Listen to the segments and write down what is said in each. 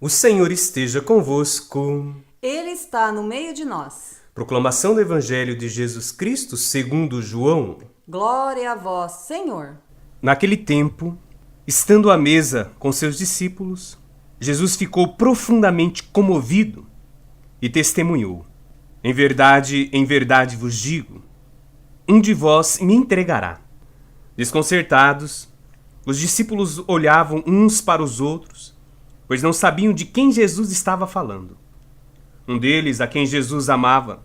O Senhor esteja convosco. Ele está no meio de nós. Proclamação do Evangelho de Jesus Cristo segundo João. Glória a vós, Senhor. Naquele tempo, estando à mesa com seus discípulos, Jesus ficou profundamente comovido e testemunhou: em verdade vos digo, um de vós me entregará. Desconcertados, os discípulos olhavam uns para os outros, pois não sabiam de quem Jesus estava falando. Um deles, a quem Jesus amava,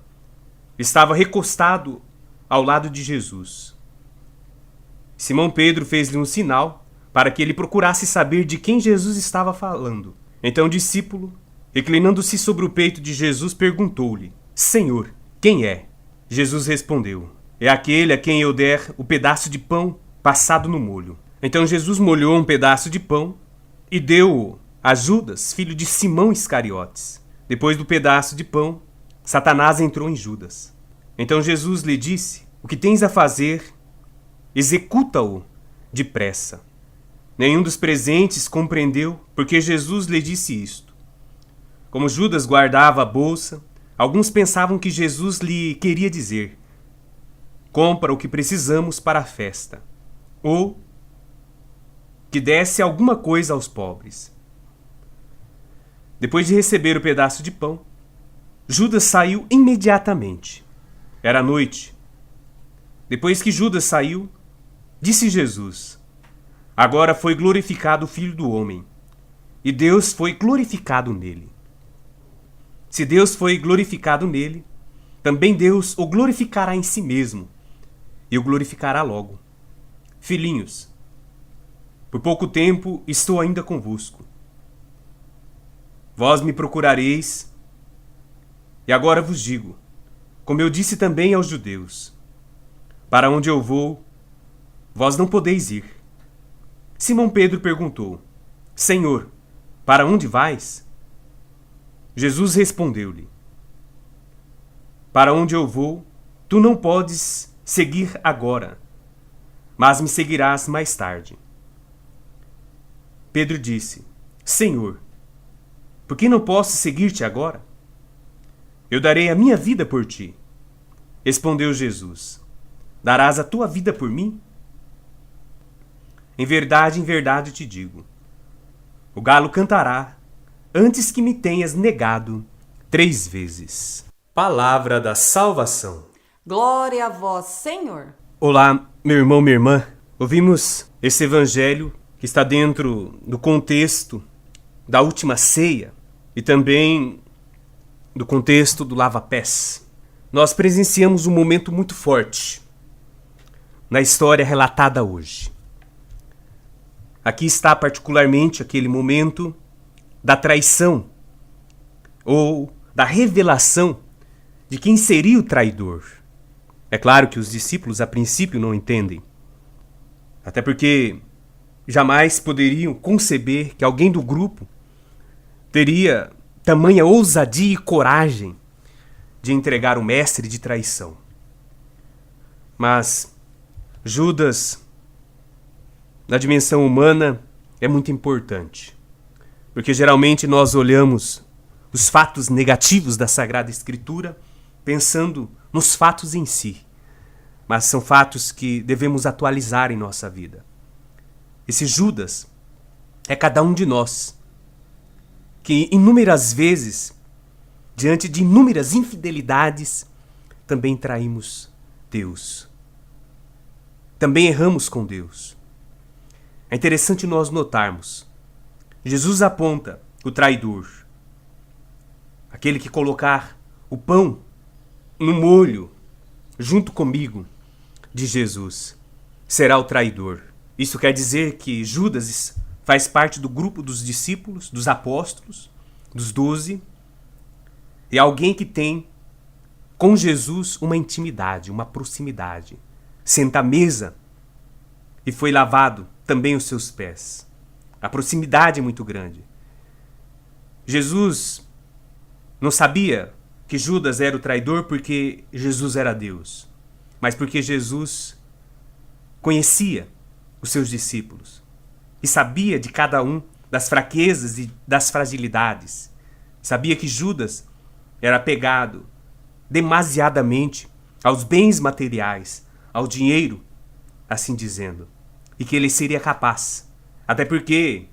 estava recostado ao lado de Jesus. Simão Pedro fez-lhe um sinal para que ele procurasse saber de quem Jesus estava falando. Então o discípulo, reclinando-se sobre o peito de Jesus, perguntou-lhe: Senhor, quem é? Jesus respondeu: é aquele a quem eu der o pedaço de pão passado no molho. Então Jesus molhou um pedaço de pão e deu-o a Judas, filho de Simão Iscariotes. Depois do pedaço de pão, Satanás entrou em Judas. Então Jesus lhe disse: o que tens a fazer, executa-o depressa. Nenhum dos presentes compreendeu porque Jesus lhe disse isto. Como Judas guardava a bolsa, alguns pensavam que Jesus lhe queria dizer: compra o que precisamos para a festa, ou que desse alguma coisa aos pobres. Depois de receber o pedaço de pão, Judas saiu imediatamente. Era noite. Depois que Judas saiu, disse Jesus: agora foi glorificado o Filho do Homem, e Deus foi glorificado nele. Se Deus foi glorificado nele, também Deus o glorificará em si mesmo, e o glorificará logo. Filhinhos, por pouco tempo estou ainda convosco. Vós me procurareis, e agora vos digo, como eu disse também aos judeus: para onde eu vou, vós não podeis ir. Simão Pedro perguntou: Senhor, para onde vais? Jesus respondeu-lhe: para onde eu vou, tu não podes seguir agora, mas me seguirás mais tarde. Pedro disse: Senhor, por que não posso seguir-te agora? Eu darei a minha vida por ti. Respondeu Jesus: darás a tua vida por mim? Em verdade te digo, o galo cantará antes que me tenhas negado 3 vezes. Palavra da salvação. Glória a vós, Senhor. Olá, meu irmão, minha irmã. Ouvimos esse evangelho que está dentro do contexto da última ceia e também do contexto do lava-pés. Nós presenciamos um momento muito forte na história relatada hoje. Aqui está particularmente aquele momento da traição ou da revelação de quem seria o traidor. É claro que os discípulos a princípio não entendem, até porque jamais poderiam conceber que alguém do grupo teria tamanha ousadia e coragem de entregar o mestre de traição. Mas Judas, na dimensão humana, é muito importante, porque geralmente nós olhamos os fatos negativos da Sagrada Escritura pensando nos fatos em si, mas são fatos que devemos atualizar em nossa vida. Esse Judas é cada um de nós, que inúmeras vezes, diante de inúmeras infidelidades, também traímos Deus. Também erramos com Deus. É interessante nós notarmos. Jesus aponta o traidor, aquele que colocar o pão no molho junto comigo de Jesus, será o traidor. Isso quer dizer que Judas faz parte do grupo dos discípulos, dos apóstolos, dos 12, e alguém que tem com Jesus uma intimidade, uma proximidade. Senta à mesa e foi lavado também os seus pés. A proximidade é muito grande. Jesus não sabia que Judas era o traidor porque Jesus era Deus, mas porque Jesus conhecia os seus discípulos e sabia de cada um das fraquezas e das fragilidades. Sabia que Judas era apegado demasiadamente aos bens materiais, ao dinheiro, assim dizendo, e que ele seria capaz, até porque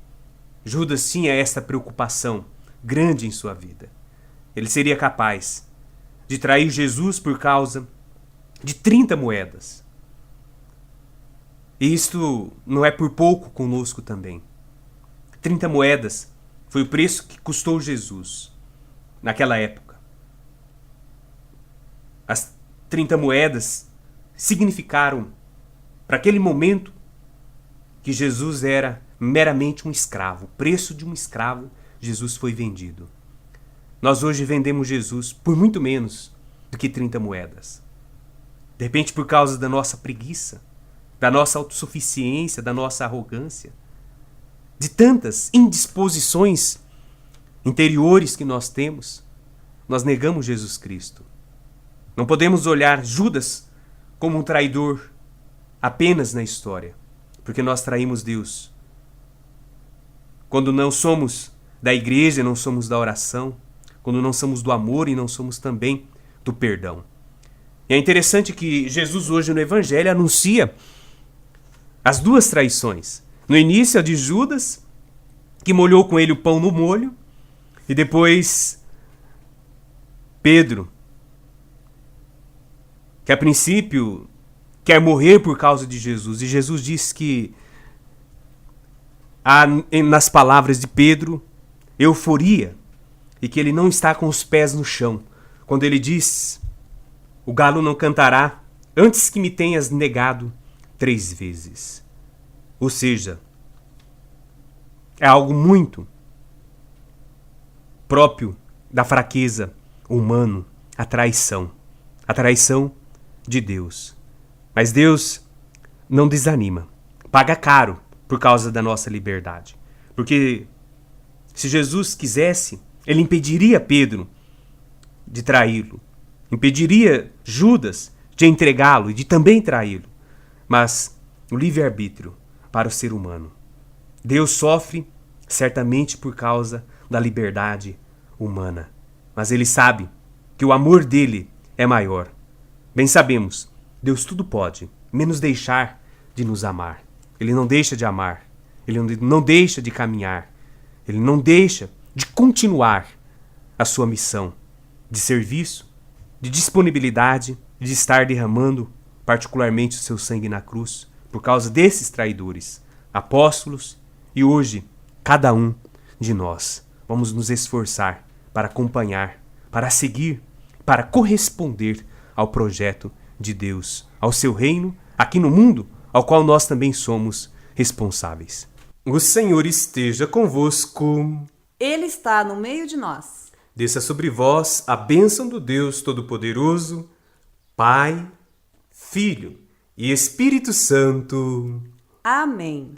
Judas tinha esta preocupação grande em sua vida. Ele seria capaz de trair Jesus por causa de 30 moedas. E isto não é por pouco conosco também. 30 moedas foi o preço que custou Jesus naquela época. As 30 moedas significaram, para aquele momento, que Jesus era meramente um escravo. O preço de um escravo, Jesus foi vendido. Nós hoje vendemos Jesus por muito menos do que 30 moedas. De repente, por causa da nossa preguiça, da nossa autossuficiência, da nossa arrogância, de tantas indisposições interiores que nós temos, nós negamos Jesus Cristo. Não podemos olhar Judas como um traidor apenas na história, porque nós traímos Deus. Quando não somos da igreja, não somos da oração, quando não somos do amor e não somos também do perdão. E é interessante que Jesus hoje no Evangelho anuncia as duas traições. No início a de Judas, que molhou com ele o pão no molho, e depois Pedro, que a princípio quer morrer por causa de Jesus. E Jesus diz que há nas palavras de Pedro euforia, e que ele não está com os pés no chão. Quando ele diz, o galo não cantará antes que me tenhas negado 3 vezes. Ou seja, é algo muito próprio da fraqueza humana, a traição de Deus. Mas Deus não desanima, paga caro por causa da nossa liberdade. Porque se Jesus quisesse, ele impediria Pedro de traí-lo, impediria Judas de entregá-lo e de também traí-lo. Mas o livre-arbítrio para o ser humano. Deus sofre certamente por causa da liberdade humana, mas ele sabe que o amor dele é maior. Bem sabemos, Deus tudo pode, menos deixar de nos amar. Ele não deixa de amar, ele não deixa de caminhar, ele não deixa de continuar a sua missão de serviço, de disponibilidade, de estar derramando particularmente o seu sangue na cruz por causa desses traidores, apóstolos, e hoje cada um de nós. Vamos nos esforçar para acompanhar, para seguir, para corresponder ao projeto de Deus, ao seu reino aqui no mundo, ao qual nós também somos responsáveis. O Senhor esteja convosco. Ele está no meio de nós. Desça sobre vós a bênção do Deus Todo-Poderoso, Pai, Filho e Espírito Santo. Amém.